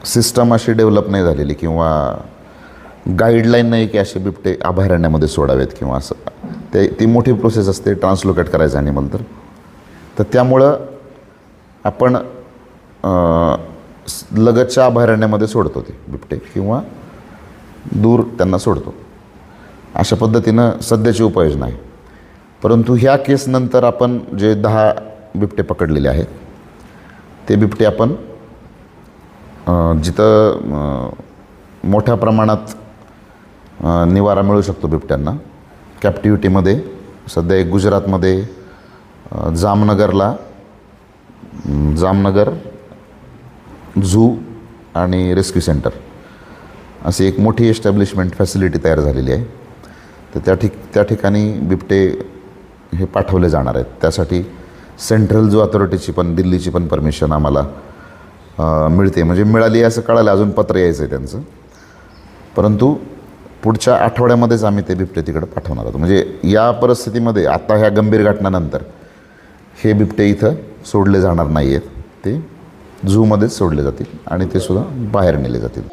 System अशी develop नाही झालेली किंवा गाईडलाईन नाही की असे बिबटे अभयारण्यामध्ये सोडावेत किंवा असं ती मोठी प्रोसेस असते ट्रान्सलोकेट करायचं ॲनिमल तर त्यामुळं आपण लगतच्या अभयारण्यामध्ये सोडतो ते बिबटे किंवा दूर त्यांना सोडतो. अशा पद्धतीनं सध्याची उपाययोजना आहे. परंतु ह्या केसनंतर आपण जे 10 बिबटे पकडलेले आहेत ते बिबटे आपण जिथं मोठ्या प्रमाणात निवारा मिळू शकतो बिबट्यांना कॅप्टिव्हिटीमध्ये सध्या एक गुजरातमध्ये जामनगर झू आणि रेस्क्यू सेंटर अशी एक मोठी एस्टॅब्लिशमेंट फॅसिलिटी तयार झालेली आहे. तर त्या ठिकाणी बिबटे हे पाठवले जाणार आहेत. त्यासाठी सेंट्रल झू अथॉरिटीची पण दिल्लीची पण परमिशन आम्हाला मिळते म्हणजे मिळाली असं कळालं. अजून पत्र यायचं आहे त्यांचं. परंतु पुढच्या आठवड्यामध्येच आम्ही ते बिबटे तिकडे पाठवणार आहोत. म्हणजे या परिस्थितीमध्ये आता ह्या गंभीर घटनानंतर हे बिबटे इथं सोडले जाणार नाही आहेत. ते झूमध्येच सोडले जातील आणि ते सुद्धा बाहेर नेले जातील.